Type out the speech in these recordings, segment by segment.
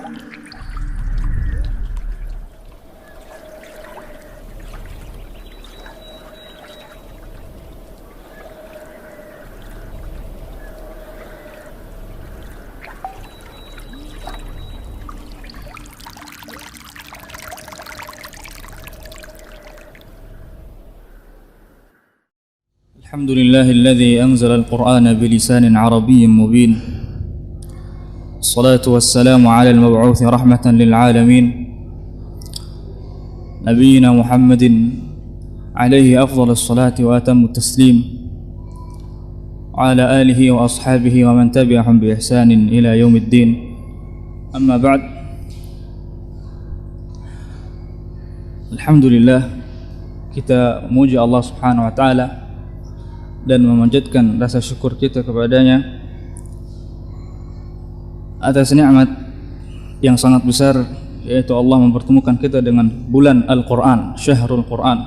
الحمد لله الذي أنزل القرآن بلسان عربي مبين. الصلاة والسلام على المبعوث رحمة للعالمين نبينا محمد عليه أفضل الصلاة وأتم التسليم وعلى آله وأصحابه ومن تبعهم بإحسان إلى يوم الدين. أما بعد، Alhamdulillah, kita memuji Allah Subhanahu wa taala dan memanjatkan rasa syukur kita kepadanya atas nikmat yang sangat besar, yaitu Allah mempertemukan kita dengan bulan Al-Quran, Syahrul Quran,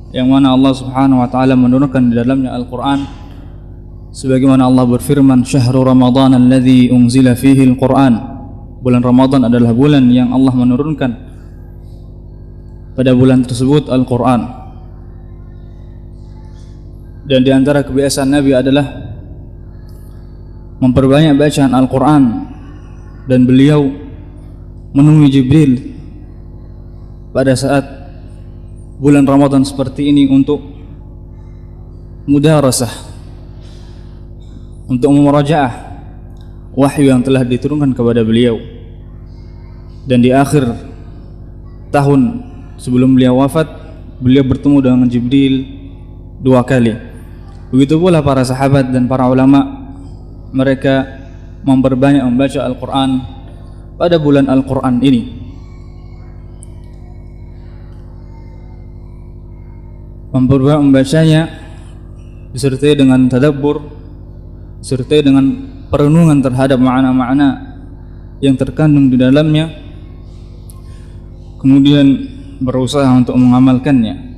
yang mana Allah Subhanahu wa taala menurunkan di dalamnya Al-Quran sebagaimana Allah berfirman, Syahrul Ramadan alladzi unzila fihi Al-Quran. Bulan Ramadan adalah bulan yang Allah menurunkan pada bulan tersebut Al-Quran. Dan di antara kebiasaan Nabi adalah memperbanyak bacaan Al-Quran, dan beliau menemui Jibril pada saat bulan Ramadan seperti ini untuk mudarasah, untuk memurajaah wahyu yang telah diturunkan kepada beliau. Dan di akhir tahun sebelum beliau wafat, beliau bertemu dengan Jibril 2 kali. Begitu pula para sahabat dan para ulama, mereka memperbanyak membaca Al-Quran pada bulan Al-Quran ini. Memperbanyak membacanya disertai dengan tadabbur, disertai dengan perenungan terhadap makna-makna yang terkandung di dalamnya, kemudian berusaha untuk mengamalkannya.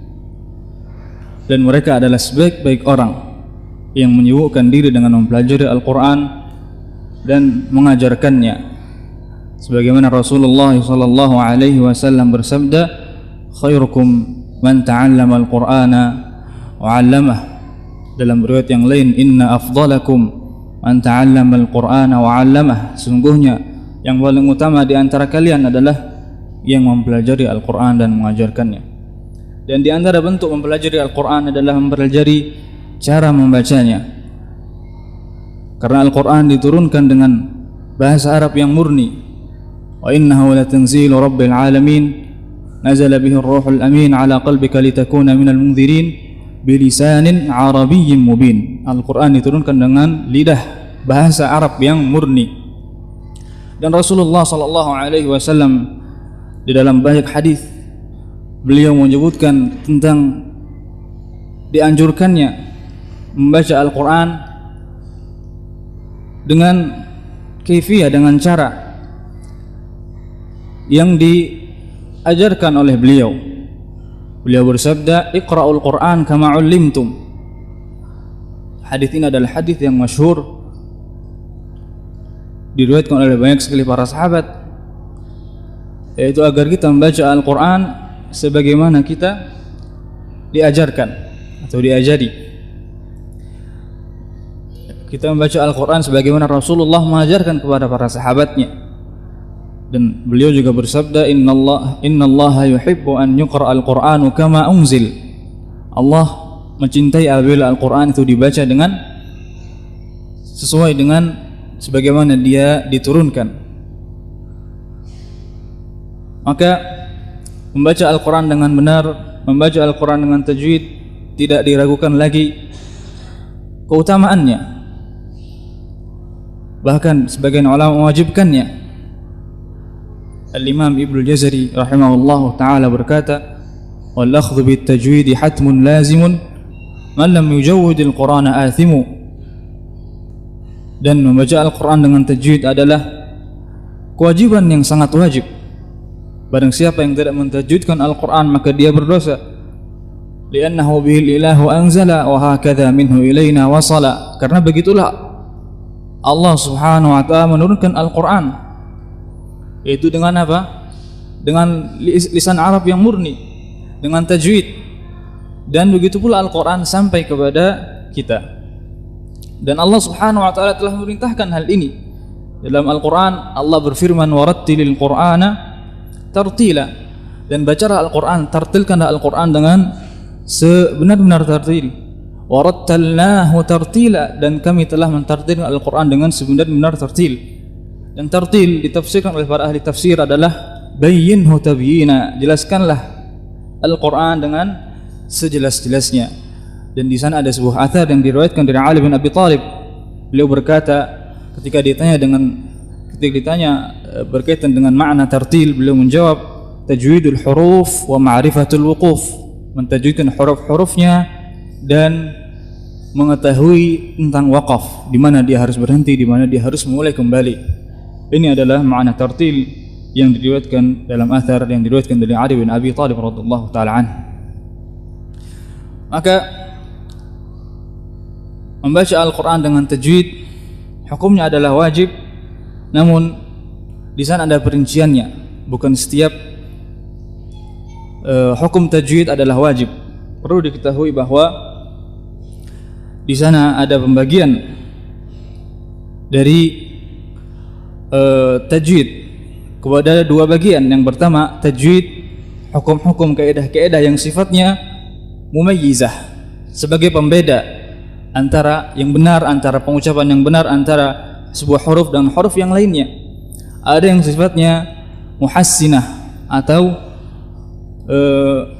Dan mereka adalah sebaik-baik orang yang menyibukkan diri dengan mempelajari Al-Quran dan mengajarkannya. Sebagaimana Rasulullah SAW bersabda, khairukum man ta'allama Al-Qur'ana wa 'allamah. Dalam riwayat yang lain, inna afdalakum man ta'allama Al-Qur'ana wa 'allamah. Sungguhnya yang paling utama di antara kalian adalah yang mempelajari Al-Quran dan mengajarkannya. Dan di antara bentuk mempelajari Al-Quran adalah mempelajari cara membacanya, karena Al-Quran diturunkan dengan bahasa Arab yang murni. Wa innahu latanzilu rabbil alamin nazala bihi ar-ruhul amin ala qalbika litakuna minal munzirin bilisanin arabiyyin mubin. Al-Quran diturunkan dengan lidah bahasa Arab yang murni. Dan Rasulullah SAW di dalam banyak hadis beliau menyebutkan tentang dianjurkannya membaca Al-Quran dengan kaifiyah, dengan cara yang diajarkan oleh beliau. Beliau bersabda, Iqra'ul Quran kama 'ullimtum. Hadis ini adalah hadis yang masyhur, diriwayatkan oleh banyak sekali para sahabat, yaitu agar kita membaca Al-Quran sebagaimana kita diajarkan atau diajari. Kita membaca Al-Quran sebagaimana Rasulullah mengajarkan kepada para sahabatnya. Dan beliau juga bersabda, innallaha yuhibbu an yuqra al-Qur'anu kama unzil. Allah mencintai apabila Al-Quran itu dibaca dengan sesuai dengan sebagaimana dia diturunkan. Maka membaca Al-Quran dengan benar, membaca Al-Quran dengan tajwid, tidak diragukan lagi keutamaannya. Bahkan sebagian ulama mewajibkannya. Al-Imam Ibnu Jazari rahimahullahu ta'ala berkata, wal akhdhu bit tajwid hatmun lazimun man lam yujawwid al-Qur'ana athimu. Dan membaca Al-Quran dengan tajwid adalah kewajiban yang sangat wajib. Barang siapa yang tidak mentajwidkan Al-Quran maka dia berdosa. Li'annahu bihil ilahu anzala wa hakadha minhu ilayna wasala. Karena begitulah Allah Subhanahu wa ta'ala menurunkan Al-Quran, Yaitu dengan apa? Dengan lisan Arab yang murni, dengan tajwid. Dan begitu pula Al-Quran sampai kepada kita. Dan Allah Subhanahu wa taala telah memerintahkan hal ini. Dalam Al-Quran Allah berfirman, warattilil Qur'ana tartila, dan bacalah Al-Quran, tartilkanlah Al-Quran dengan sebenar-benar tartil. Warattalnahu tartila, dan kami telah mentartilkan Al-Quran dengan sebenar-benar tartil. Dan tartil ditafsirkan oleh para ahli tafsir adalah bayyinhu tabyina, jelaskanlah Al-Quran dengan sejelas-jelasnya. Dan di sana ada sebuah athar yang diriwayatkan dari Ali bin Abi Thalib. Beliau berkata, ketika ditanya berkaitan dengan makna tartil, beliau menjawab, tajwidul huruf wa ma'rifatul wuquf, mentajwidkan huruf-hurufnya dan mengetahui tentang waqaf, di mana dia harus berhenti, di mana dia harus mulai kembali. Ini adalah makna tartil yang diriwayatkan dalam athar yang diriwayatkan dari Ali bin Abi Thalib radhiyallahu taala anhu. Maka membaca Al-Quran dengan tajwid hukumnya adalah wajib, namun di sana ada perinciannya. Bukan setiap hukum tajwid adalah wajib. Perlu diketahui bahwa di sana ada pembagian dari tajwid kepada dua bagian. Yang pertama, tajwid hukum-hukum kaidah-kaidah yang sifatnya mumayyizah, sebagai pembeda antara yang benar, antara pengucapan yang benar antara sebuah huruf dan huruf yang lainnya. Ada yang sifatnya muhassinah atau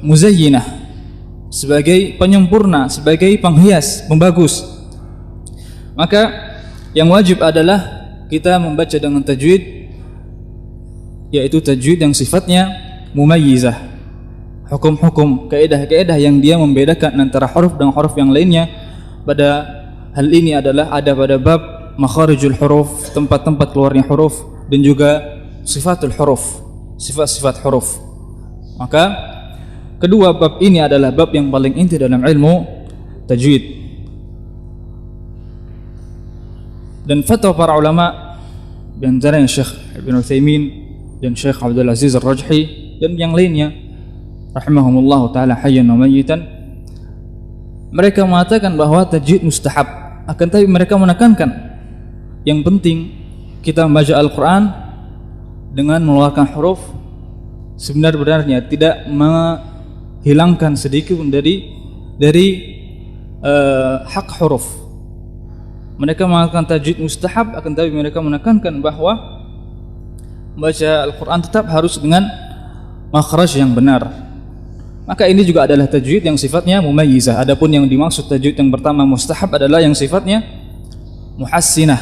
muzayyinah, sebagai penyempurna, sebagai penghias, pembagus. Maka yang wajib adalah kita membaca dengan tajwid, yaitu tajwid yang sifatnya mumayyizah, hukum-hukum kaidah-kaidah yang dia membedakan antara huruf dan huruf yang lainnya. Pada hal ini adalah ada pada bab makharijul huruf, tempat-tempat keluarnya huruf, dan juga sifatul huruf, sifat-sifat huruf. Maka kedua bab ini adalah bab yang paling inti dalam ilmu tajwid. Dan fatwa para ulama, di antaranya Syekh Ibn Utsaimin dan Syekh Abdul Aziz Ar-Rajhi dan yang lainnya rahimahumullah taala hayyan wa mayyitan, mereka mengatakan bahwa tajwid mustahab. Akan tapi mereka menekankan yang penting kita membaca Al-Quran dengan mengeluarkan huruf sebenar-benarnya, tidak menghilangkan sedikit pun dari hak huruf. Mereka mengatakan tajwid mustahab, akan tapi mereka menekankan bahwa membaca Al-Quran tetap harus dengan makhraj yang benar. Maka ini juga adalah tajwid yang sifatnya mumayyizah. Adapun yang dimaksud tajwid yang pertama mustahab adalah yang sifatnya muhassinah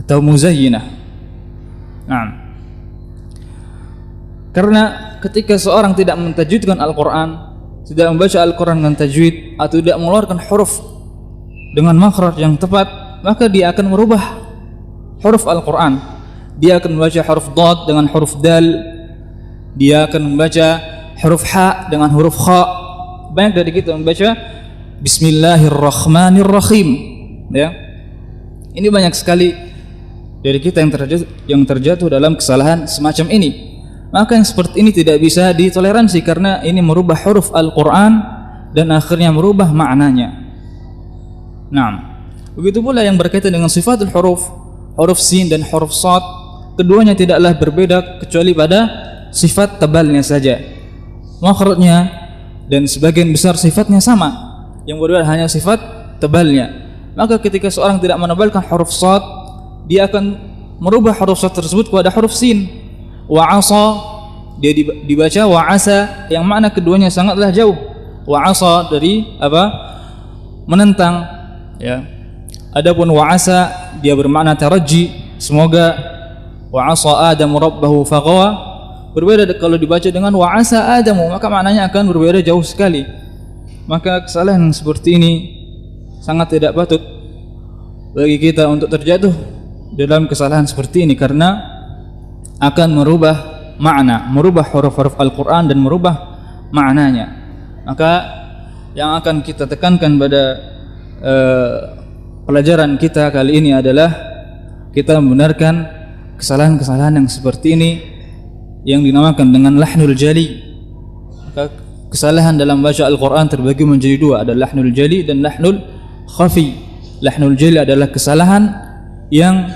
atau muzayyinah. Nah, karena ketika seorang tidak mentajwidkan Al-Quran, tidak membaca Al-Quran dengan tajwid, atau tidak mengeluarkan huruf dengan makhraj yang tepat, maka dia akan merubah huruf Al-Quran. Dia akan membaca huruf dad dengan huruf dal, dia akan membaca huruf ha dengan huruf kha. Banyak dari kita membaca Bismillahirrahmanirrahim, ya. Ini banyak sekali dari kita yang terjatuh dalam kesalahan semacam ini. Maka yang seperti ini tidak bisa ditoleransi, karena ini merubah huruf Al-Quran dan akhirnya merubah maknanya. Nah, begitu pula yang berkaitan dengan sifatul huruf, huruf sin dan huruf shad, keduanya tidaklah berbeda kecuali pada sifat tebalnya saja. Makhrajnya dan sebagian besar sifatnya sama, yang berbeda hanya sifat tebalnya. Maka ketika seorang tidak menebalkan huruf shad, dia akan merubah huruf shad tersebut kepada huruf sin. Wa asa, dia dibaca wa asa, yang makna keduanya sangatlah jauh. Wa asa dari apa? Menentang, ya. Adapun wa asa dia bermakna taraji, semoga. Wa asa Adam rabbahu faghawa, berbeda kalau dibaca dengan wa asa Adamu, maka maknanya akan berbeda jauh sekali. Maka kesalahan seperti ini sangat tidak patut bagi kita untuk terjatuh dalam kesalahan seperti ini, karena akan merubah makna, merubah huruf-huruf Al-Quran dan merubah maknanya. Maka yang akan kita tekankan pada pelajaran kita kali ini adalah kita membenarkan kesalahan-kesalahan yang seperti ini yang dinamakan dengan lahnul jali. Maka kesalahan dalam baca Al-Quran terbagi menjadi dua, ada lahnul jali dan lahnul khafi. Lahnul jali adalah kesalahan yang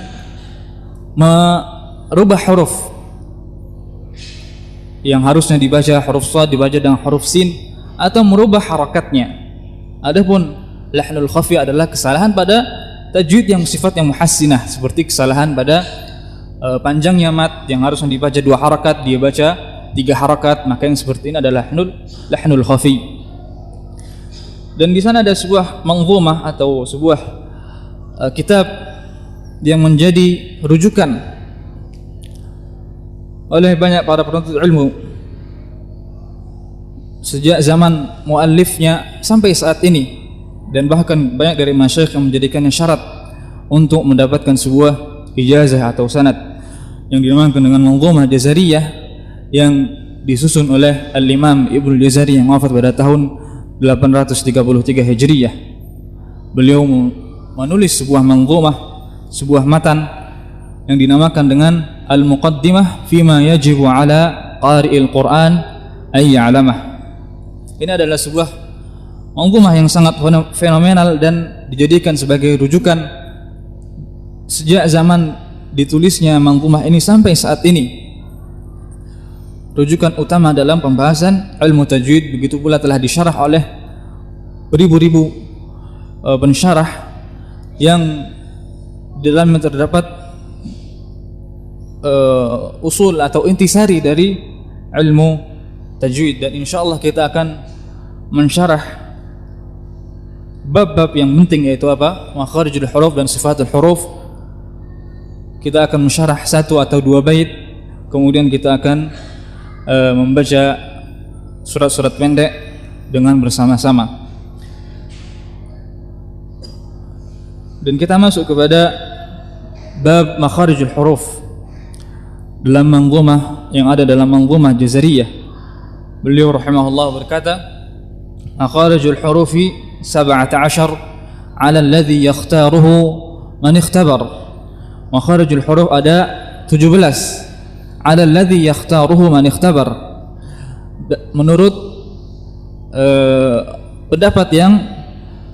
merubah huruf yang harusnya dibaca huruf shad dibaca dengan huruf sin atau merubah harakatnya. Adapun lahnul khafi adalah kesalahan pada tajwid yang sifatnya muhassinah, seperti kesalahan pada panjangnya mat yang harusnya dibaca 2 harakat dia baca 3 harakat, maka yang seperti ini adalah lahnul khafi. Dan di sana ada sebuah manzumah atau sebuah kitab yang menjadi rujukan oleh banyak para penuntut ilmu sejak zaman muallifnya sampai saat ini, dan bahkan banyak dari masyayikh yang menjadikannya syarat untuk mendapatkan sebuah ijazah atau sanad yang dinamakan dengan Manzumah Jazariyah yang disusun oleh Al-Imam Ibnu Jazari yang wafat pada tahun 833 Hijriyah. Beliau menulis sebuah manzumah, sebuah matan yang dinamakan dengan Al-Muqaddimah Fima Yajibu Ala Qari'il Quran Ay Ya'lamah. Ini adalah sebuah manzumah yang sangat fenomenal dan dijadikan sebagai rujukan sejak zaman ditulisnya manzumah ini sampai saat ini. Rujukan utama dalam pembahasan ilmu tajwid, begitu pula telah disyarah oleh beribu-ribu pensyarah yang dalamnya terdapat usul atau intisari dari ilmu tajwid. Dan insyaallah kita akan mensyarah bab-bab yang penting, yaitu apa? Makharijul huruf dan sifatul huruf. Kita akan mensyarah 1 atau 2 bait, kemudian kita akan membaca surat-surat pendek dengan bersama-sama. Dan kita masuk kepada bab makharijul huruf dalam manzumah yang ada dalam Manzumah Jazariyah. Beliau rahimahullah berkata, makharijul hurufi 17 ala alladhi yakhtaruhu man ikhtabar. Makharijul huruf ada 17 ala alladhi yakhtaruhu man ikhtabar. Menurut pendapat yang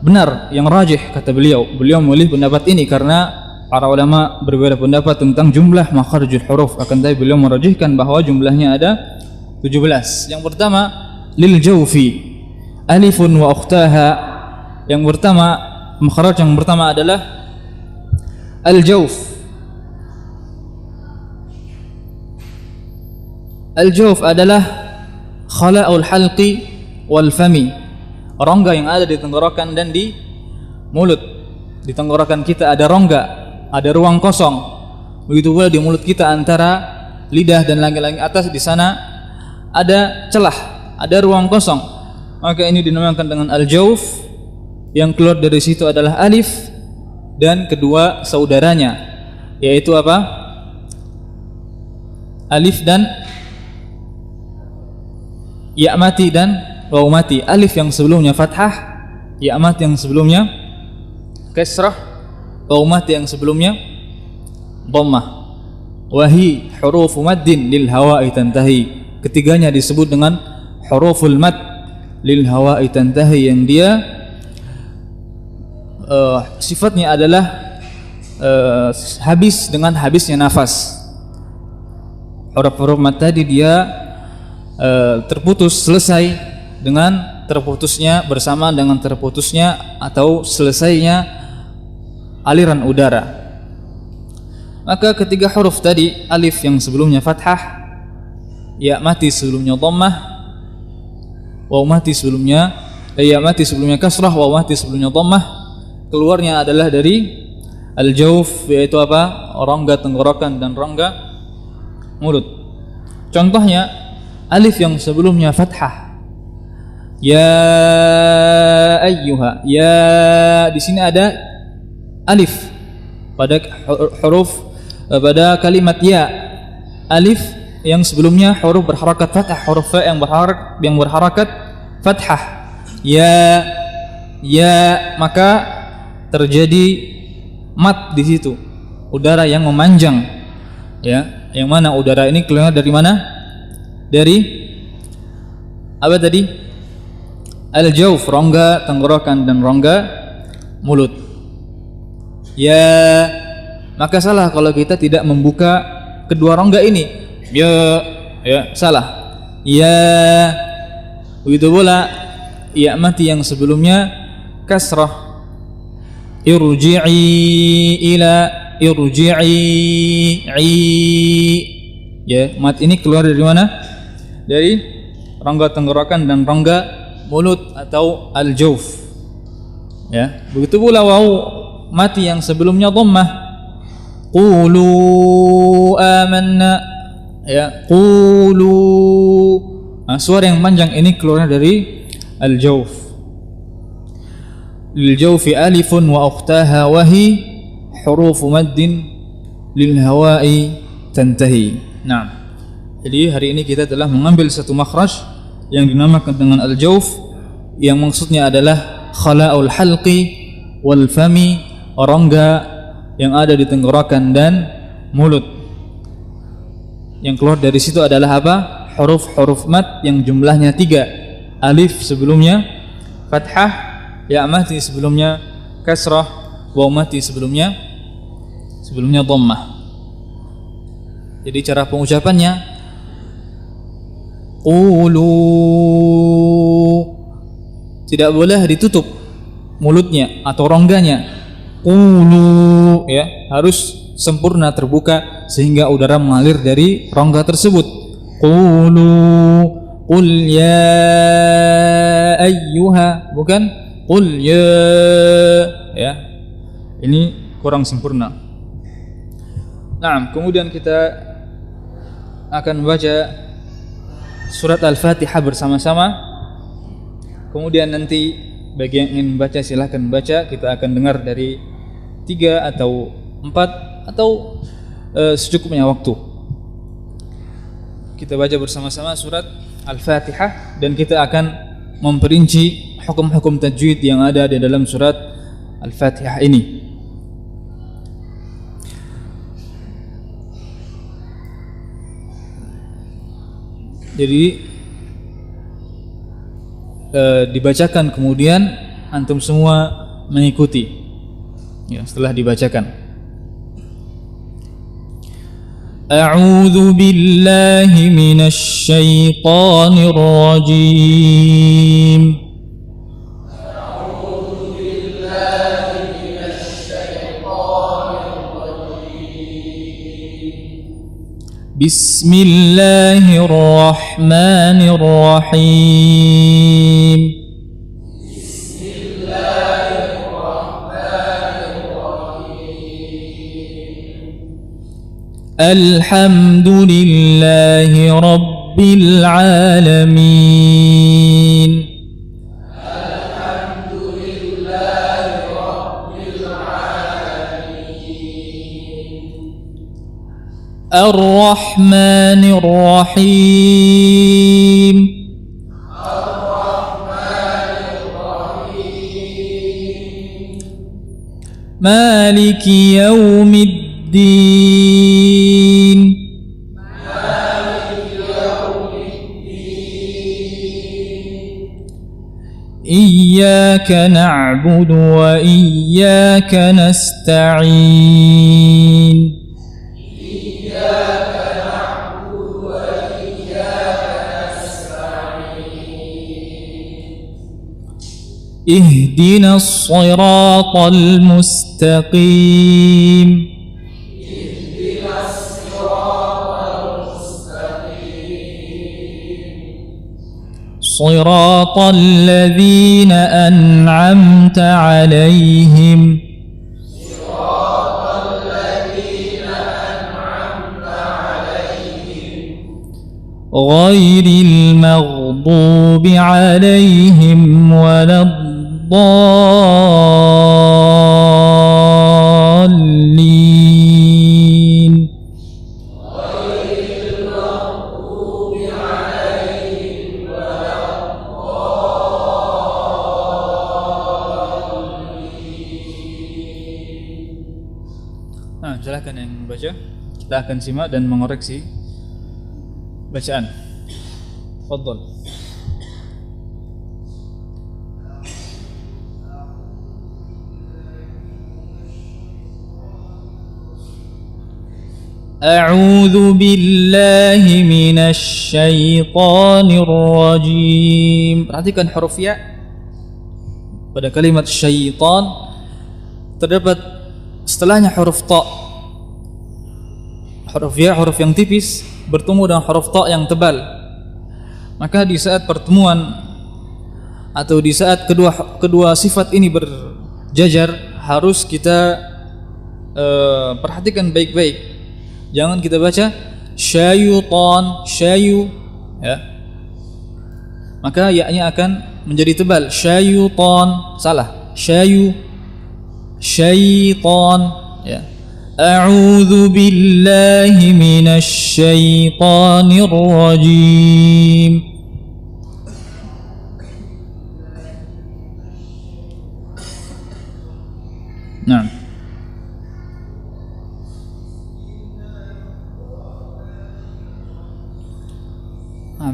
benar, yang rajih, kata beliau memilih pendapat ini karena para ulama berbeda pendapat tentang jumlah makharijul huruf, akan tapi beliau merajihkan bahwa jumlahnya ada 17. Yang pertama lil jawfi alifun wa ukhtaha. Yang pertama, makharij yang pertama adalah al jawf. Al jawf adalah khala'ul halqi wal fami, rongga yang ada di tenggorokan dan di mulut. Di tenggorokan kita ada rongga, ada ruang kosong. Begitu pula di mulut kita antara lidah dan langit-langit atas, di sana ada celah, ada ruang kosong. Maka ini dinamakan dengan al-jawf. Yang keluar dari situ adalah alif dan kedua saudaranya, yaitu apa? Alif dan ya mati dan waw mati. Alif yang sebelumnya fathah, ya mati yang sebelumnya kasrah, waw mati yang sebelumnya dhammah. Wahi hurufu maddin lil hawa'i tantahi. Ketiganya disebut dengan huruful mad lil hawa'i tantahi, yang dia sifatnya adalah habis dengan habisnya nafas. Huruf-huruf mad tadi dia terputus, selesai dengan terputusnya, bersamaan dengan terputusnya atau selesainya aliran udara. Maka ketiga huruf tadi, alif yang sebelumnya fathah, ya mati sebelumnya dhammah, waw mati sebelumnya ya mati sebelumnya kasrah, waw mati sebelumnya dhammah, keluarnya adalah dari al-jawf, yaitu apa? Rongga tenggorokan dan rongga mulut. Contohnya alif yang sebelumnya fathah, ya ayyuha, ya di sini ada alif pada huruf pada kalimat ya. Alif yang sebelumnya huruf berharakat fathah, huruf fa yang berharakat fathah. Ya, maka terjadi mat di situ, udara yang memanjang ya, yang mana udara ini keluar dari mana? Dari apa tadi? Al-jawf, rongga tenggorokan dan rongga mulut. Ya, maka salah kalau kita tidak membuka kedua rongga ini. Ya, salah. Ya, begitu pula ya mati yang sebelumnya kasrah. Irji'i, ya, mat ini keluar dari mana? Dari rongga tenggorokan dan rongga mulut atau al-jawf. Ya, begitu pula waw mati yang sebelumnya dhammah. Qulu amanna, ya, qulu. Nah, suara yang panjang ini keluar dari al-jawf. Lil jawfi alifun wa ukhtaha wa hi huruf maddin lil hawa'i tantahi. Nah, jadi hari ini kita telah mengambil satu makhraj yang dinamakan dengan al-jawf, yang maksudnya adalah khala'ul halqi wal fami, rongga yang ada di tenggorokan dan mulut. Yang keluar dari situ adalah apa? Huruf-huruf mat yang jumlahnya 3. Alif sebelumnya fathah, ya mati sebelumnya kasrah, waw mati sebelumnya dhammah. Jadi cara pengucapannya qulu, tidak boleh ditutup mulutnya atau rongganya. Qulu, ya, harus sempurna terbuka sehingga udara mengalir dari rongga tersebut. Qulu qul ya ayyuha, bukan qul ya. Ini kurang sempurna. Nah, kemudian kita akan membaca surat Al-Fatihah bersama-sama. Kemudian nanti bagi yang ingin membaca silahkan membaca. Kita akan dengar dari 3 atau 4 atau secukupnya waktu. Kita baca bersama-sama surat Al-Fatihah dan kita akan memperinci hukum-hukum tajwid yang ada di dalam surat Al-Fatihah ini. Jadi dibacakan kemudian antum semua mengikuti. Ya, setelah dibacakan. A'udzu billahi minasy syaithanir rajim. A'udzu billahi minasy syaithanir rajim. Bismillahirrahmanirrahim. Alhamdulillahi Rabbil Alamin. Alhamdulillahi Rabbil Alamin. Ar-Rahmanir Rahim. Ar-Rahmanir Rahim. Maliki Yaumiddin. Iyyaka na'budu wa iyyaka nasta'in. Iyyaka na'budu wa iyyaka nasta'in. Ihdinas siratal mustaqim. صراط الذين أنعمت عليهم غير المغضوب عليهم ولا الضالين. Nah, silakan yang membaca. kita akan simak dan mengoreksi bacaan. Tafadhal. A'udzu billahi minasy syaithanir rajim. Perhatikan huruf ya pada kalimat syaitan, terdapat setelahnya huruf ta. Huruf ya, huruf yang tipis, bertemu dengan huruf ta yang tebal. Maka di saat pertemuan atau di saat kedua sifat ini berjajar, harus kita perhatikan baik-baik. Jangan kita baca syaitan, syayu, ya. Maka ya-nya akan menjadi tebal. Syaitan, salah. Syayu, syaitan, ya. A'udzu billahi minasy syaithanir rajim. Nah.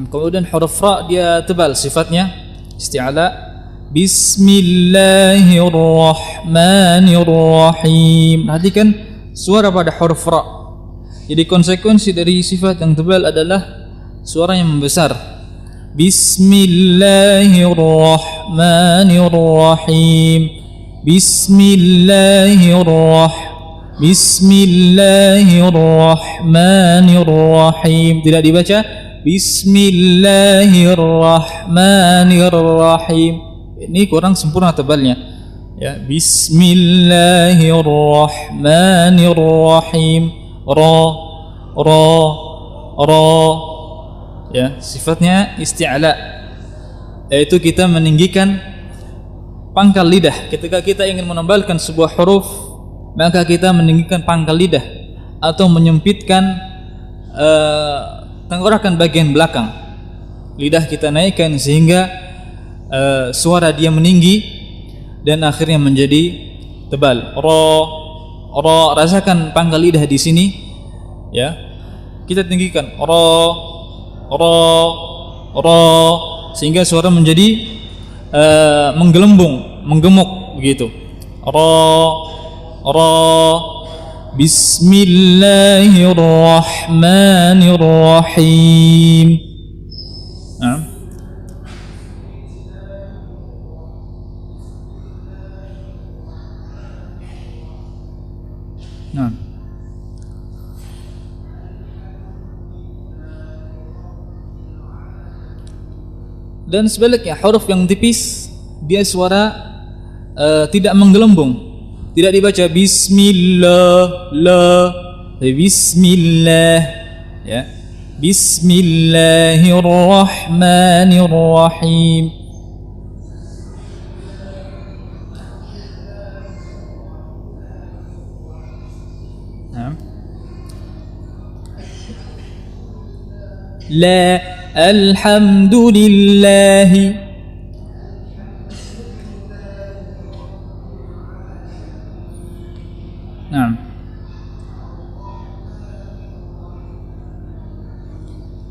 Kemudian huruf ra dia tebal sifatnya isti'ala. Bismillahirrahmanirrahim. Perhatikan suara pada huruf ra. Jadi konsekuensi dari sifat yang tebal adalah suara yang membesar. Bismillahirrahmanirrahim. Bismillahirrahmanirrahim. Tidak dibaca Bismillahirrahmanirrahim. Ini kurang sempurna tebalnya. Ya, Bismillahirrahmanirrahim. Ra, ya, sifatnya isti'ala, yaitu kita meninggikan pangkal lidah. Ketika kita ingin menebalkan sebuah huruf, maka kita meninggikan pangkal lidah atau menyempitkan tenggorokan bagian belakang. Lidah kita naikkan sehingga suara dia meninggi dan akhirnya menjadi tebal. Ra, rasakan pangkal lidah di sini, ya. Kita tinggikan ra, sehingga suara menjadi menggelembung, menggemuk begitu. Ra. Bismillahirrahmanirrahim. Dan sebaliknya huruf yang tipis dia suara tidak menggelembung. Tidak dibaca bismillah, bismillah, ya. Bismillahirrahmanirrahim. La alhamdulillah.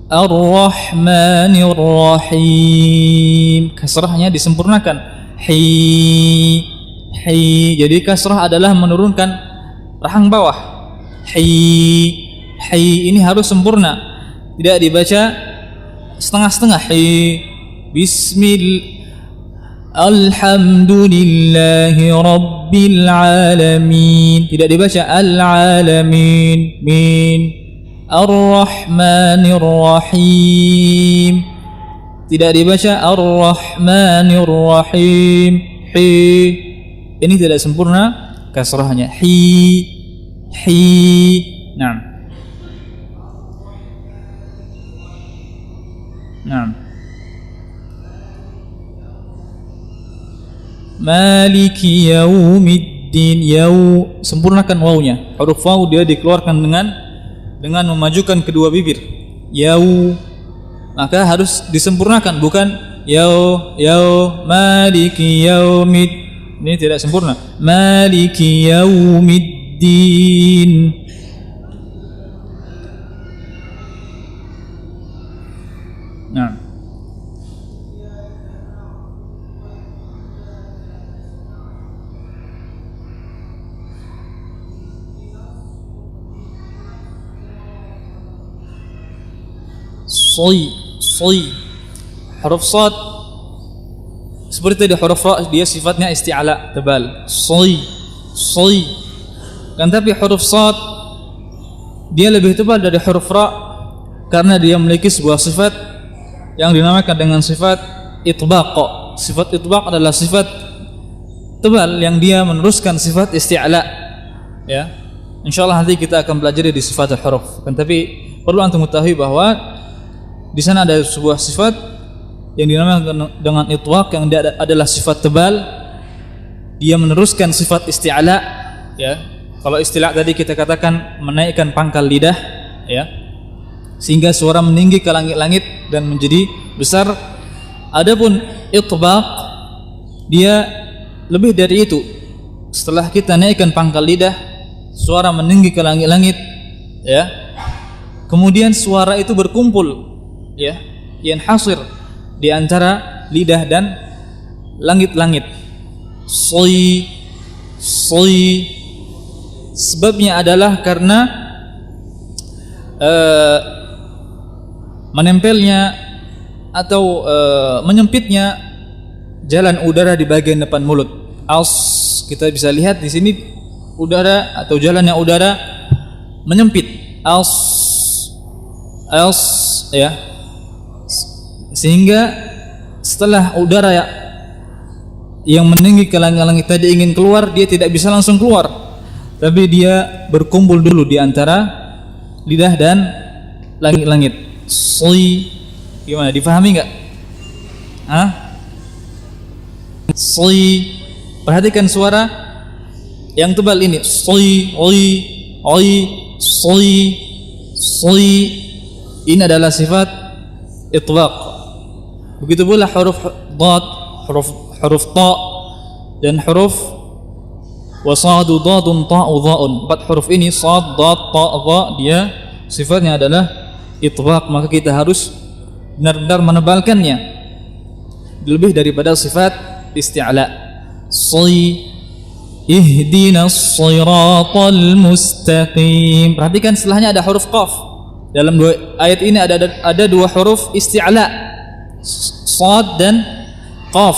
Ar-Rahmanir-Rahim. Kasrahnya disempurnakan. Hi. Jadi kasrah adalah menurunkan rahang bawah. Hi. Ini harus sempurna. Tidak dibaca setengah-setengah. Hi. Alhamdulillahi Rabbil Alamin. Tidak dibaca Al-Alamin. Min. Ar-Rahmanir-Rahim. Tidak dibaca Ar-Rahmanir-Rahim. Hi. Ini tidak sempurna kasrahnya. Hi. Naam. Maliki yaumiddin. Sempurnakan wawunya. Huruf waw dia dikeluarkan dengan memajukan kedua bibir. Maka harus disempurnakan, bukan maliki yaumid. Ini tidak sempurna. Maliki yaumiddin. Nah, soy huruf sad seperti tadi huruf ra dia sifatnya isti'ala tebal, soy kan, tapi huruf sad dia lebih tebal dari huruf ra karena dia memiliki sebuah sifat yang dinamakan dengan sifat itbaq. Sifat itbaq adalah sifat tebal yang dia meneruskan sifat isti'ala, ya. Insyaallah nanti kita akan pelajari di sifat huruf, kan, tapi perlu antum ketahui bahwa di sana ada sebuah sifat yang dinamakan dengan itwaq yang dia adalah sifat tebal. Dia meneruskan sifat isti'ala, ya. Kalau istilah tadi kita katakan menaikkan pangkal lidah, ya, sehingga suara meninggi ke langit-langit dan menjadi besar. Adapun itbaq dia lebih dari itu. Setelah kita naikkan pangkal lidah, suara meninggi ke langit-langit, ya. Kemudian suara itu berkumpul, ya, yanhasir di antara lidah dan langit-langit. Soy. Sebabnya adalah karena menempelnya atau menyempitnya jalan udara di bagian depan mulut. Kita bisa lihat di sini udara atau jalannya udara menyempit. Ya. Sehingga setelah udara yang meninggi ke langit-langit tadi ingin keluar, dia tidak bisa langsung keluar, tapi dia berkumpul dulu di antara lidah dan langit-langit. Soy, gimana? Difahami nggak? Soy. Perhatikan suara yang tebal ini. Soy, soy. Ini adalah sifat itbaq. Begitu pula huruf dad, huruf ta dan huruf wasadu dadun ta'u dha'un. 4 huruf ini sad, dad, ta, dha, dia sifatnya adalah itbaq, maka kita harus benar-benar menebalkannya lebih daripada sifat isti'la. Soy, ihdinas shiratal mustaqim. Perhatikan setelahnya ada huruf qaf. Dalam ayat ini ada 2 huruf isti'la, sad dan qaf,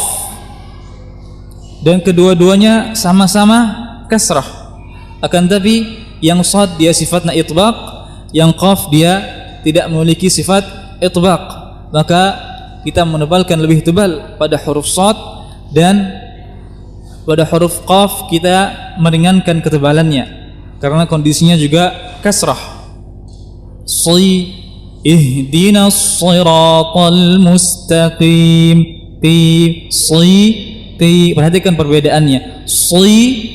dan kedua-duanya sama-sama kasrah. Akan tapi yang sad dia sifatnya itbaq, yang qaf dia tidak memiliki sifat itbaq. Maka kita menebalkan lebih tebal pada huruf sad, dan pada huruf qaf kita meringankan ketebalannya karena kondisinya juga kasrah. Soy, ihdinas shiratal mustaqim. Soy, perhatikan perbedaannya. Soy,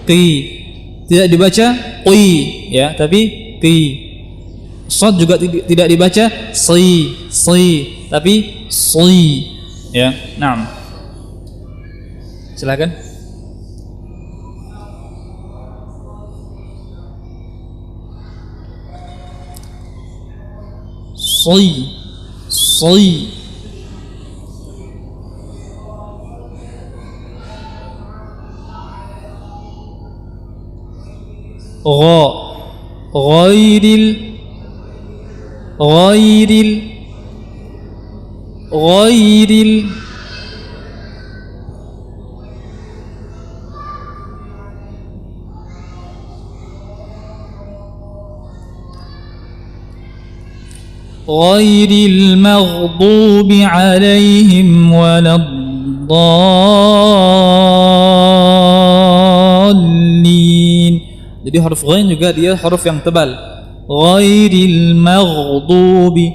tidak dibaca qi, ya, tapi qi. Shad juga tidak dibaca soy, tapi soy, ya. Naam. Silakan. Soy. Ghairil ghairil maghdubi alaihim waladdallin. Jadi huruf ghain juga dia huruf yang tebal. Ghairil maghdubi,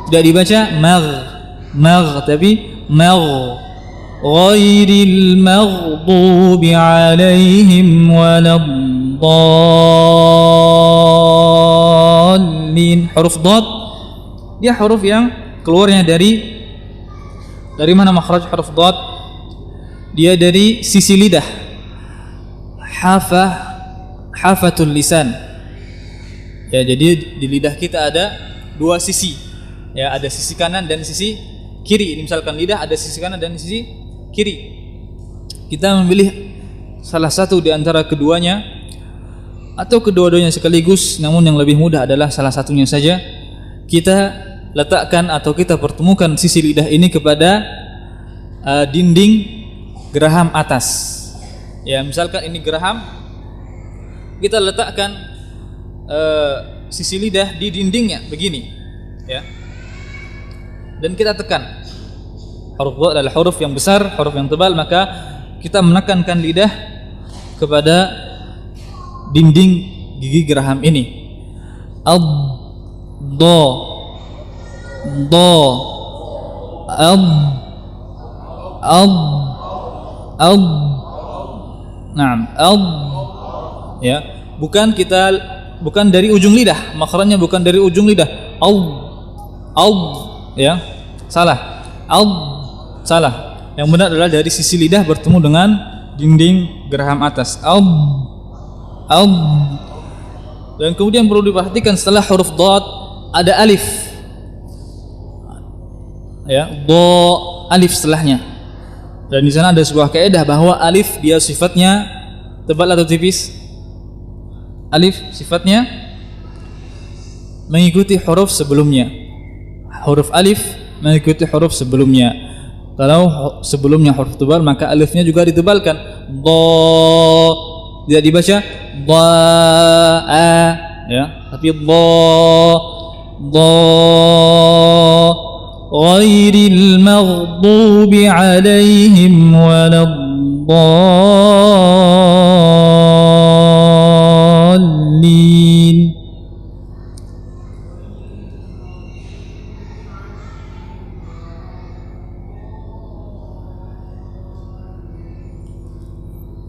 tidak dibaca tapi ghairil maghdubi alaihim waladdallin. Huruf dad dia huruf yang keluarnya dari mana makhraj huruf dad? Dia dari sisi lidah, hafatul lisan, ya. Jadi di lidah kita ada 2 sisi, Ya, ada sisi kanan dan sisi kiri. Ini misalkan lidah ada sisi kanan dan sisi kiri. Kita memilih salah satu di antara keduanya atau kedua-duanya sekaligus, namun yang lebih mudah adalah salah satunya saja. Kita letakkan atau kita pertemukan sisi lidah ini kepada dinding geraham atas. Ya, misalkan ini geraham, kita letakkan sisi lidah di dindingnya begini, ya. Dan kita tekan. Huruf dha adalah huruf yang besar, huruf yang tebal, maka kita menekankan lidah kepada dinding gigi geraham ini. Ad, do, do, ad, ad, ad. Naam, ad. Ya, bukan dari ujung lidah, makhrajnya bukan dari ujung lidah. Ad, ad. Ya, salah. Ad, salah. Yang benar adalah dari sisi lidah bertemu dengan dinding geraham atas. Ad, ad. Dan kemudian perlu diperhatikan setelah huruf dad ada alif. Ya, do, alif setelahnya. Dan di sana ada sebuah kaidah bahwa alif dia sifatnya tebal atau tipis? Alif sifatnya mengikuti huruf sebelumnya. Huruf alif mengikuti huruf sebelumnya. Kalau sebelumnya huruf tebal, maka alifnya juga ditebalkan. Do, tidak dibaca da, a, ya, tapi do, ghairil maghdubi alaihim waladdallin.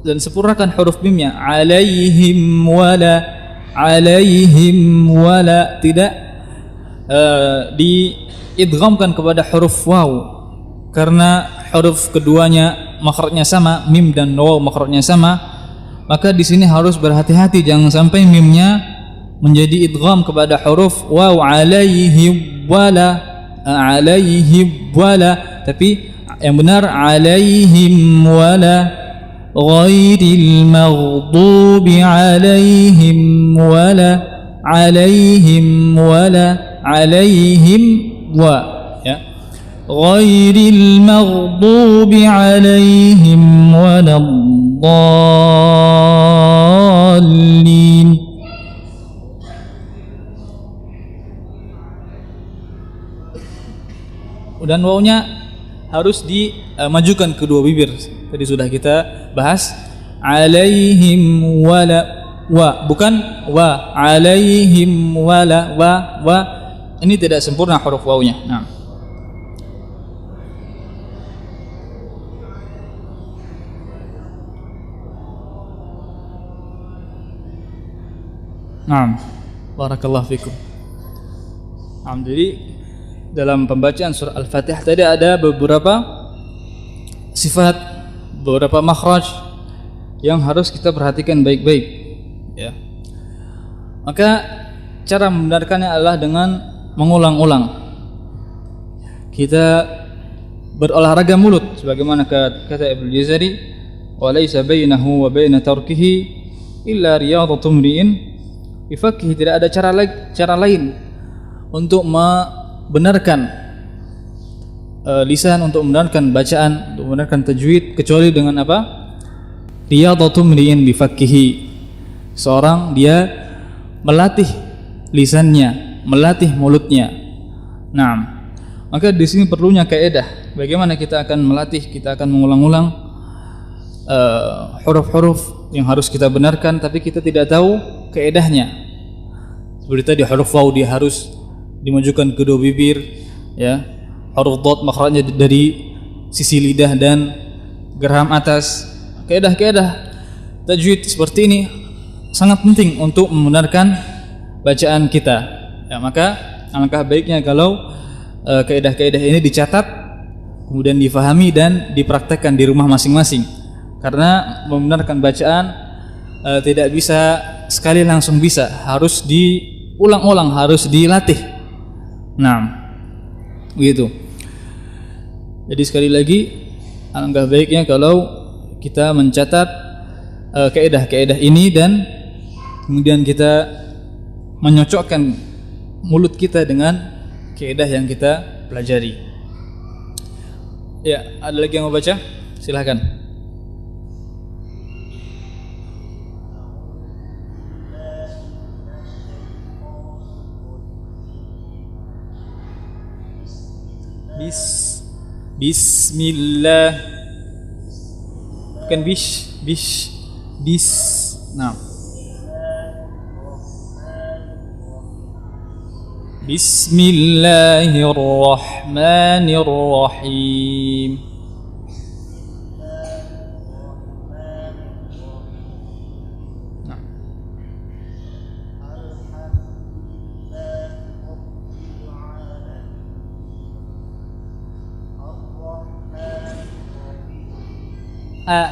Dan sempurnakan huruf mimnya, alaihim wala, tidak diidghamkan kepada huruf waw, karena huruf keduanya makhrajnya sama, mim dan waw makhrajnya sama, maka di sini harus berhati-hati jangan sampai mimnya menjadi idgham kepada huruf waw, alaihim wala, tapi yang benar alaihim wala, ghairil maghdubi alaihim wala, alaihim wa, ya, ghairil maghdubi alaihim waladdallin. Dan wawnya harus dimajukan kedua bibir. Tadi sudah kita bahas. Alaihim wala, wa, bukan wa, alaihim wala, wa. Ini tidak sempurna huruf wawnya. Naam, barakallahu fikum. Jadi dalam pembacaan surah Al-Fatihah tadi ada beberapa sifat, beberapa makhraj yang harus kita perhatikan baik-baik, ya. Maka cara membenarkannya adalah dengan mengulang-ulang. Kita berolahraga mulut sebagaimana kata Ibnu Jazari, wa laisa bainahu wa baina tarkihi illa riyadatu mri'in bifakhihi. Tidak ada cara lain untuk membenarkan lisan, untuk membenarkan bacaan, untuk membenarkan tajwid kecuali dengan apa? Riyadatu mri'in bifakhihi. Seorang dia melatih lisannya, melatih mulutnya. Nah, maka di sini perlunya kaidah. Bagaimana kita akan melatih? Kita akan mengulang-ulang huruf-huruf yang harus kita benarkan, tapi kita tidak tahu kaidahnya. Seperti tadi huruf waw dia harus dimajukan kedua bibir, ya. Huruf dad makhrajnya dari sisi lidah dan geraham atas. Kaidah-kaidah tajwid seperti ini sangat penting untuk membenarkan bacaan kita. Ya, maka alangkah baiknya kalau kaidah-kaidah ini dicatat, kemudian difahami dan dipraktekkan di rumah masing-masing. Karena membenarkan bacaan tidak bisa sekali langsung bisa, harus diulang-ulang, harus dilatih. Nah, begitu. Jadi sekali lagi, alangkah baiknya kalau kita mencatat kaidah-kaidah ini dan kemudian kita menyocokkan mulut kita dengan kaidah yang kita pelajari. Ya, ada lagi yang mau baca? Silahkan. Bismillah, bukan bis. Nah, Bismillahirrahmanirrahim. Nah.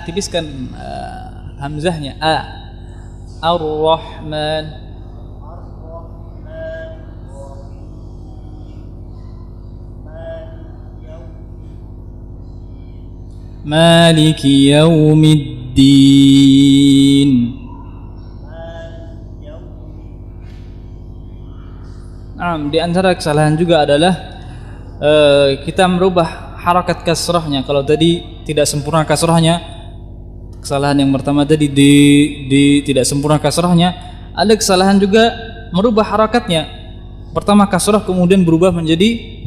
Tipiskan hamzahnya. Ar-Rahman. Maliki yaumiddin. Di antara kesalahan juga adalah kita merubah harakat kasrahnya. Kalau tadi tidak sempurna kasrahnya, kesalahan yang pertama tadi di tidak sempurna kasrahnya, ada kesalahan juga merubah harakatnya. Pertama kasrah kemudian berubah menjadi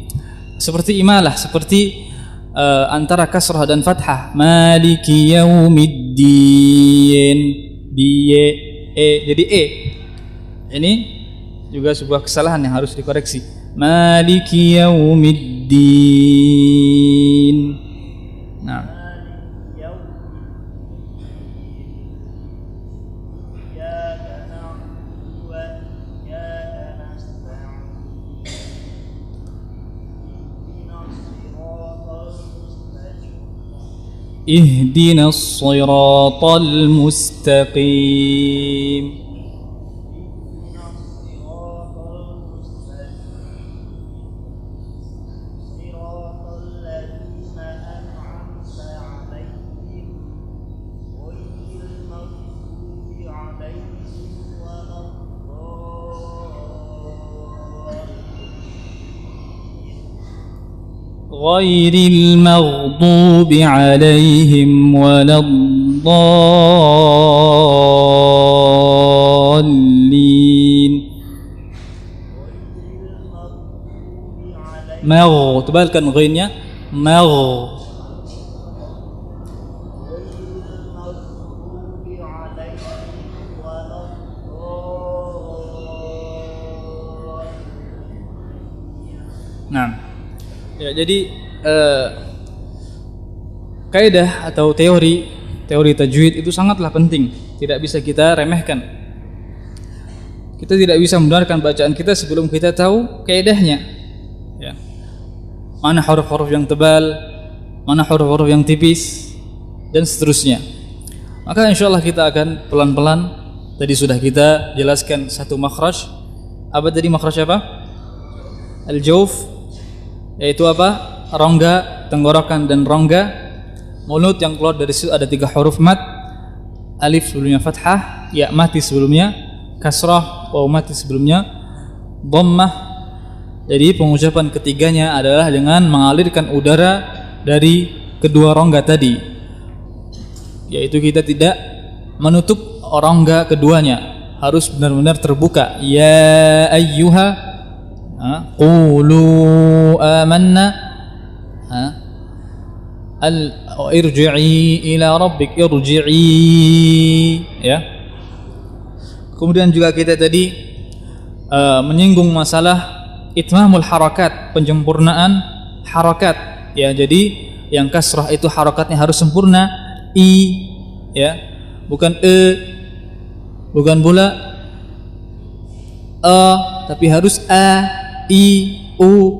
seperti imalah, seperti antara kasrah dan fathah. Maliki yaumiddin, jadi ini juga sebuah kesalahan yang harus dikoreksi. Maliki yaumiddin. Nah, ihdinas siratal mustaqim. Ghairil maghdubi alaihim waladdallin. Tebalkan ghainnya. Nah, ya, jadi kaidah atau teori tajwid itu sangatlah penting, tidak bisa kita remehkan. Kita tidak bisa membenarkan bacaan kita sebelum kita tahu kaidahnya. Ya. Mana huruf-huruf yang tebal, mana huruf-huruf yang tipis, dan seterusnya. Maka insyaallah kita akan pelan-pelan. Tadi sudah kita jelaskan satu makhraj. Apa tadi makhraj apa? Al-jawf, yaitu apa? Rongga, tenggorokan dan rongga mulut yang keluar dari situ ada 3 huruf mat. Alif sebelumnya fathah, ya mati sebelumnya kasrah, waw mati sebelumnya dhammah. Jadi pengucapan ketiganya adalah dengan mengalirkan udara dari kedua rongga tadi, yaitu kita tidak menutup rongga keduanya, harus benar-benar terbuka. Ya ayyuha qulu amanna irji'i ila rabbik irji'i, ya. Kemudian juga kita tadi menyinggung masalah itmamul harakat, penyempurnaan harakat, ya. Jadi yang kasrah itu harakatnya harus sempurna, ya, bukan bukan pula tapi harus i, u.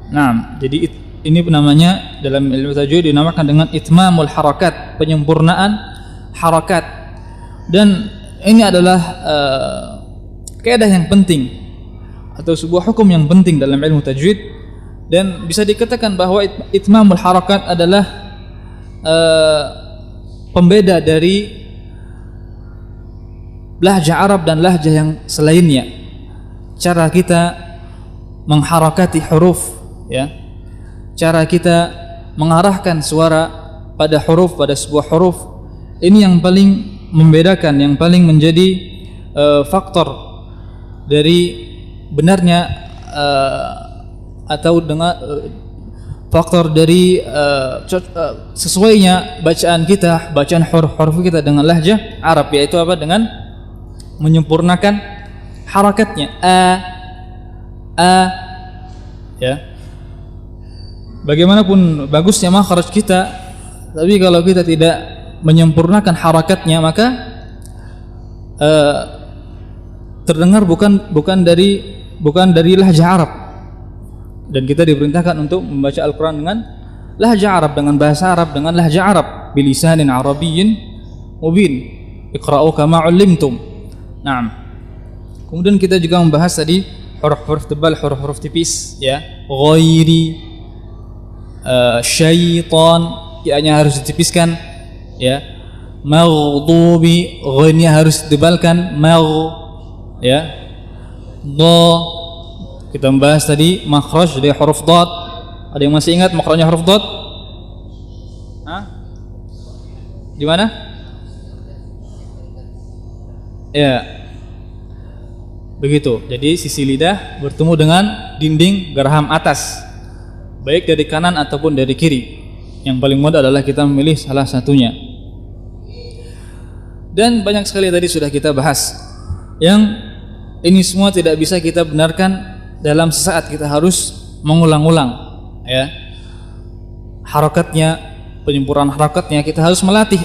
Nah, jadi ini namanya dalam ilmu tajwid dinamakan dengan itmamul harakat, penyempurnaan harakat. Dan ini adalah kaidah yang penting atau sebuah hukum yang penting dalam ilmu tajwid, Dan bisa dikatakan bahwa itmamul harakat adalah pembeda dari lahjah Arab dan lahjah yang selainnya. Cara kita mengharakati huruf, ya, cara kita mengarahkan suara pada huruf, pada sebuah huruf, ini yang paling membedakan, yang paling menjadi faktor dari benarnya atau dengan faktor dari sesuainya bacaan kita, bacaan huruf kita dengan lahjah Arab, yaitu apa? Dengan menyempurnakan harakatnya, ya. Bagaimanapun bagusnya makhraj kita, tapi kalau kita tidak menyempurnakan harakatnya, maka terdengar bukan dari lahjah Arab. Dan kita diperintahkan untuk membaca Al-Quran dengan lahjah Arab, dengan bahasa Arab, dengan lahjah Arab, bilisanin arabiyyin mubin, iqra'u kama 'ullimtum. Naam. Kemudian kita juga membahas tadi huruf-huruf tebal, huruf-huruf tipis, ya. Ghairi, syaitan, ya-nya harus ditipiskan, ya. Maghdubi, ghainnya harus ditebalkan, ya. Dha, kita membahas tadi makhraj dari huruf dad. Ada yang masih ingat makhrajnya huruf dad? Di mana? Ya, begitu. Jadi sisi lidah bertemu dengan dinding geraham atas, baik dari kanan ataupun dari kiri. Yang paling mudah adalah kita memilih salah satunya. Dan banyak sekali tadi sudah kita bahas, yang ini semua tidak bisa kita benarkan dalam sesaat. Kita harus mengulang-ulang, ya, harakatnya, penyempurnaan harakatnya kita harus melatih.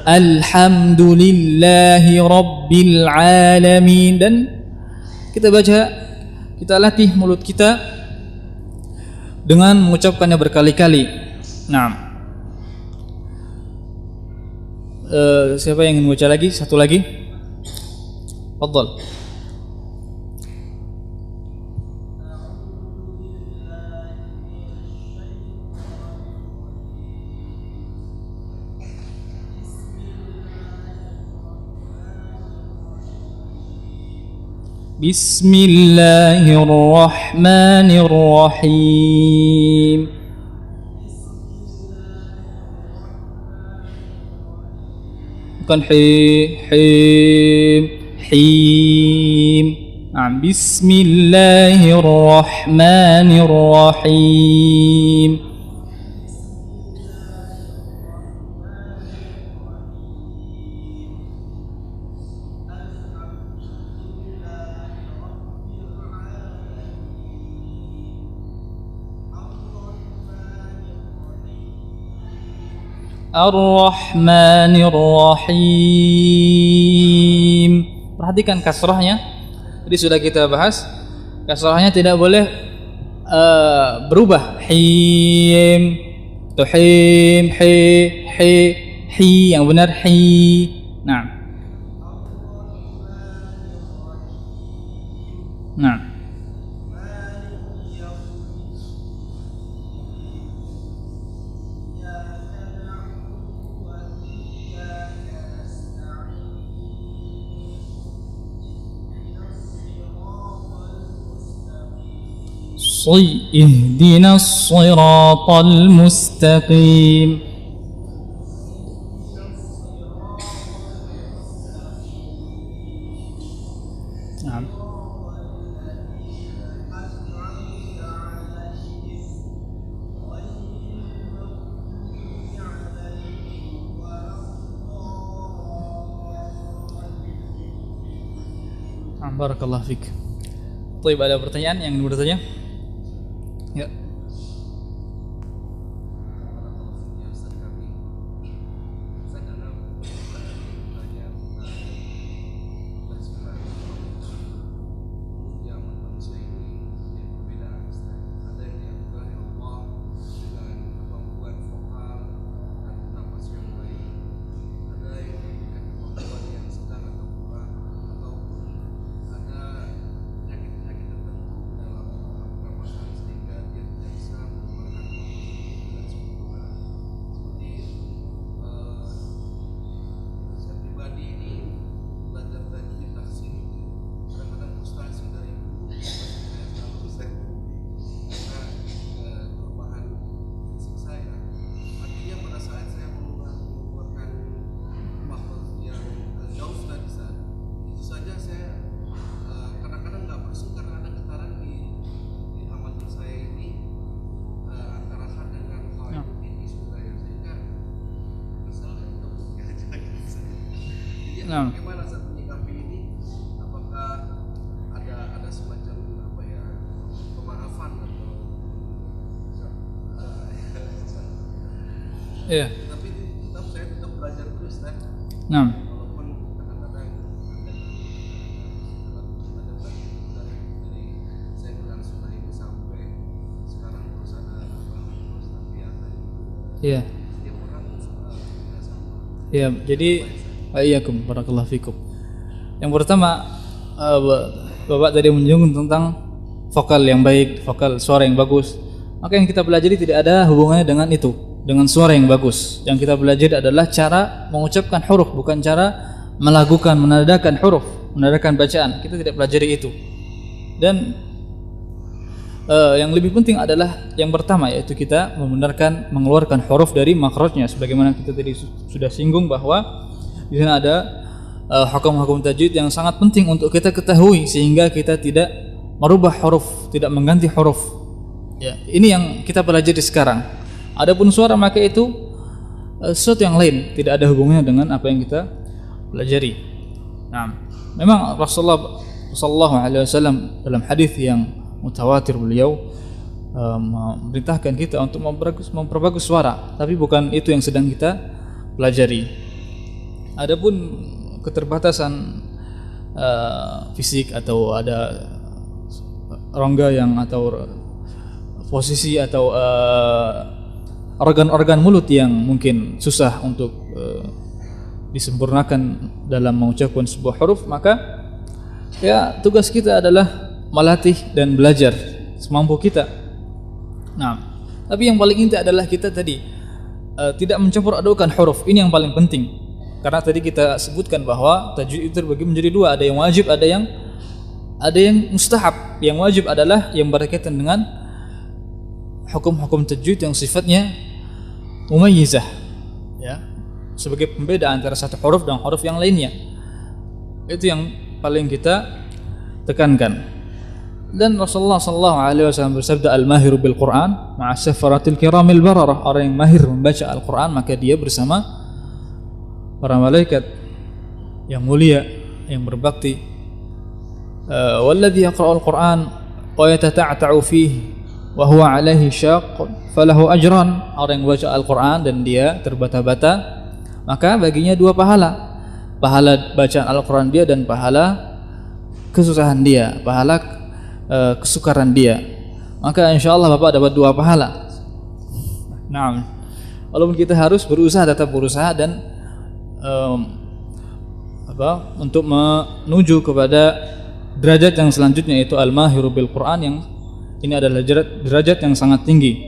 Alhamdulillahi Rabbil Alamin. Dan kita baca, kita latih mulut kita dengan mengucapkannya berkali-kali. Nah, siapa yang ingin membaca lagi? Satu lagi, fadhal. Bismillahirrahmanirrahim. Bukan him. Bismillahirrahmanirrahim. Ar-Rahmanir-Rahim. Perhatikan kasrahnya. Tadi sudah kita bahas, kasrahnya tidak boleh berubah. Him, to him, hi, yang benar hi. Nah, اهدنا الصراط المستقيم. نعم. Barakallahu fik. Baik, ada pertanyaan yang ingin bertanya? Ya. Nah. Bagaimana saat menyikapi ini? Apakah ada semacam apa ya, pemaafan atau Iya. tapi tetap saya tetap belajar terus kan? Nah. Walaupun kadang-kadang ada dari saya berlangsung dari ini sampai sekarang terus ada terus tapi ada Iya. setiap orang tidak sama. Iya, jadi wa'iyyakum barakallahu fikum. Yang pertama, Bapak tadi menyinggung tentang vokal yang baik, vokal suara yang bagus. Maka yang kita pelajari tidak ada hubungannya dengan itu, dengan suara yang bagus. Yang kita pelajari adalah cara mengucapkan huruf, bukan cara melakukan, menandakan huruf, menandakan bacaan. Kita tidak pelajari itu. Dan yang lebih penting adalah yang pertama, yaitu kita membenarkan mengeluarkan huruf dari makhrajnya, sebagaimana kita tadi sudah singgung bahwa di sana ada hukum-hukum tajwid yang sangat penting untuk kita ketahui sehingga kita tidak merubah huruf, tidak mengganti huruf. Ya, ini yang kita pelajari sekarang. Adapun suara maka itu sesuatu yang lain, tidak ada hubungannya dengan apa yang kita pelajari. Nah, memang Rasulullah sallallahu alaihi wasallam dalam hadis yang mutawatir beliau memerintahkan kita untuk memperbagus suara, tapi bukan itu yang sedang kita pelajari. Adapun keterbatasan fisik atau ada rongga yang atau posisi atau organ-organ mulut yang mungkin susah untuk disempurnakan dalam mengucapkan sebuah huruf, maka ya tugas kita adalah melatih dan belajar semampu kita. Nah, tapi yang paling inti adalah kita tadi tidak mencampur adukan huruf. Ini yang paling penting. Karena tadi kita sebutkan bahwa tajwid itu terbagi menjadi dua, ada yang wajib, ada yang mustahab. Yang wajib adalah yang berkaitan dengan hukum-hukum tajwid yang sifatnya mumayyizah, ya, sebagai pembeda antara satu huruf dan huruf yang lainnya. Itu yang paling kita tekankan. Dan Rasulullah sallallahu alaihi wasallam bersabda, al-mahiru bil Qur'an ma'a safaratil kiramil bararah. Orang yang mahir membaca Al-Qur'an maka dia bersama para malaikat yang mulia yang berbakti. Walladzi yaqra'ul Qur'an wa yatata'ta'u fihi wa huwa 'alaihi syaq falahu ajran. Orang yang membaca Al-Qur'an dan dia terbata-bata, maka baginya dua pahala. Pahala bacaan Al-Qur'an dia dan pahala kesusahan dia, pahala kesukaran dia. Maka insyaallah Bapak dapat dua pahala. Nah, walaupun kita harus berusaha, tetap berusaha dan untuk menuju kepada derajat yang selanjutnya, yaitu al-mahiru bil Quran, yang ini adalah derajat yang sangat tinggi,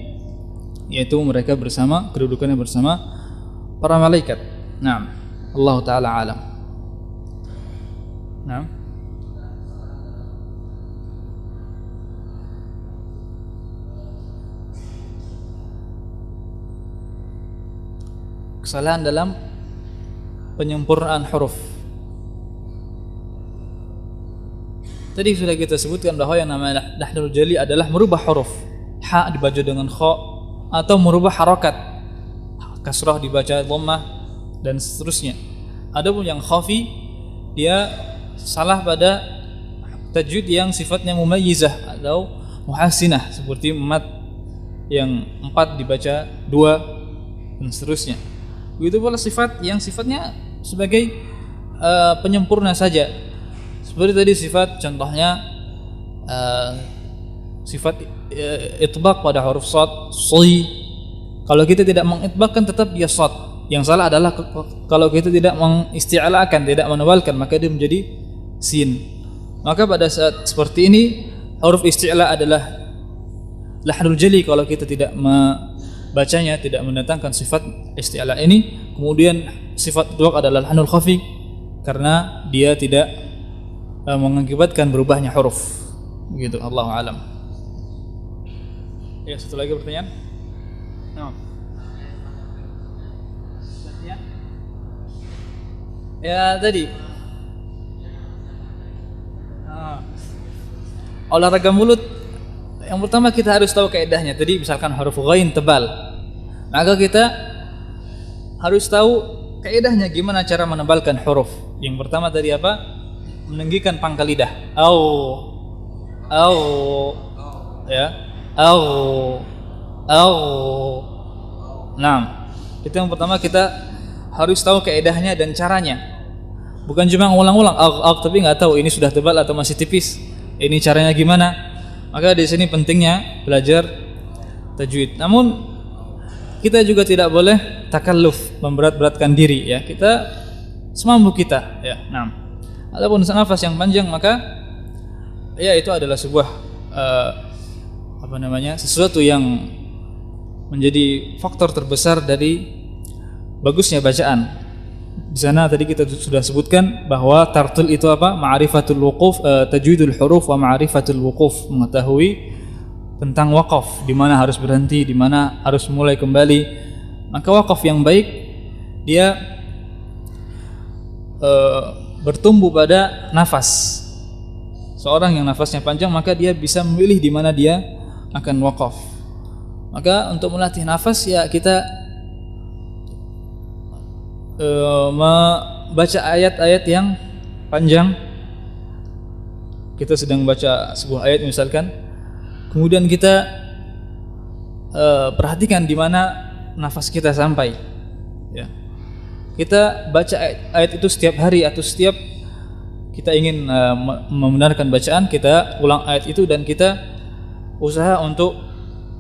yaitu mereka bersama, kedudukannya bersama para malaikat. Nah, Allah taala alam. Nah, kesalahan dalam penyempurnaan huruf. Tadi sudah kita sebutkan bahwa yang namanya lahnul jali adalah merubah huruf. Ha dibaca dengan kha atau merubah harakat. Kasrah dibaca dhammah dan seterusnya. Adapun yang khafi, dia salah pada tajwid yang sifatnya mumayyizah atau muhassinah, seperti mat yang 4 dibaca 2 dan seterusnya. Begitu pula sifat yang sifatnya sebagai penyempurna saja. Seperti tadi sifat, contohnya sifat itbaq pada huruf shad, shi. Kalau kita tidak mengitbaqkan tetap dia shad. Yang salah adalah kalau kita tidak mengisti'alakan, tidak menebalkan, maka dia menjadi sin. Maka pada saat seperti ini huruf isti'la adalah lahnul jali kalau kita tidak membacanya, tidak mendatangkan sifat isti'la ini. Kemudian sifat idgham adalah lahnul khafi karena dia tidak mengakibatkan berubahnya huruf. Begitu, Allahu alam. Ya, satu lagi pertanyaan. No. Ya tadi olahraga mulut, yang pertama kita harus tahu kaidahnya. Tadi misalkan huruf ghain tebal, maka kita harus tahu kaidahnya gimana cara menebalkan huruf. Yang pertama tadi apa? Meninggikan pangkal lidah. Ya. Nah, itu yang pertama, kita harus tahu kaedahnya dan caranya. Bukan cuma ulang-ulang tapi nggak tahu ini sudah tebal atau masih tipis. Ini caranya gimana? Maka di sini pentingnya belajar tajwid. Namun kita juga tidak boleh takalluf, memberat-beratkan diri ya. Kita semampu kita ya. Nah, adapun nafas yang panjang maka ya itu adalah sebuah sesuatu yang menjadi faktor terbesar dari bagusnya bacaan. Di sana tadi kita sudah sebutkan bahwa tartil itu apa? Ma'rifatul wuquf, tajwidul huruf wa ma'rifatul wuquf, mengetahui tentang waqaf, di mana harus berhenti, di mana harus mulai kembali. Maka waqaf yang baik dia bertumbuh pada nafas. Seorang yang nafasnya panjang maka dia bisa memilih di mana dia akan waqaf. Maka untuk melatih nafas ya kita membaca ayat-ayat yang panjang. Kita sedang baca sebuah ayat misalkan, kemudian kita perhatikan di mana nafas kita sampai. Ya. Kita baca ayat itu setiap hari atau setiap kita ingin membenarkan bacaan, kita ulang ayat itu dan kita usaha untuk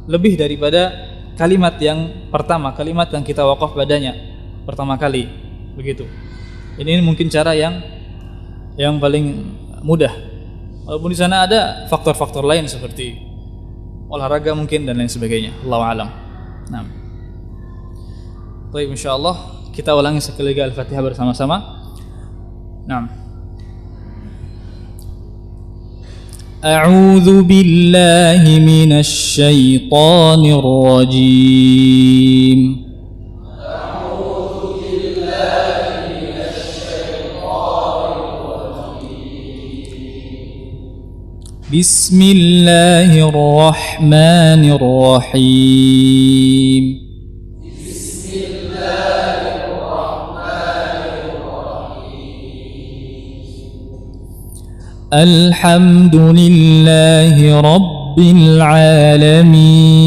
lebih daripada kalimat yang pertama, kalimat yang kita waqaf padanya pertama kali, begitu. Ini mungkin cara yang paling mudah. Walaupun di sana ada faktor-faktor lain seperti olahraga mungkin dan lain sebagainya. Allahu a'lam. Nah. Baik, insyaallah kita ulangi sekali lagi Al-Fatihah bersama-sama. Nah. A'udzu billahi minasy syaithanir rajim. بسم الله الرحمن الرحيم بسم الله الرحمن الرحيم الحمد لله رب العالمين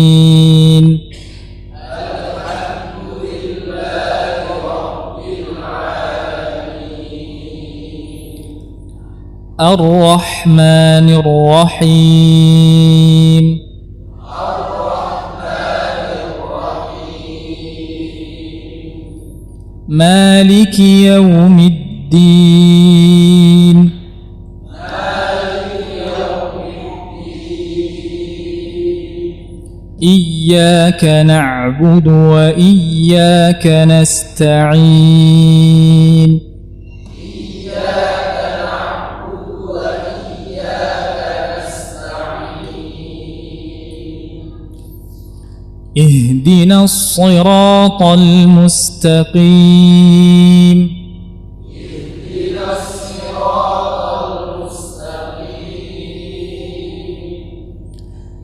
الرحمن الرحيم مالك يوم الدين إياك نعبد وإياك نستعين اهدنا الصراط المستقيم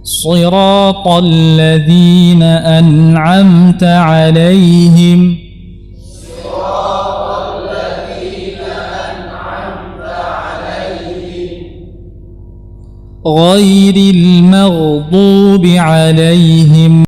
صراط الذين أنعمت عليهم غير المغضوب عليهم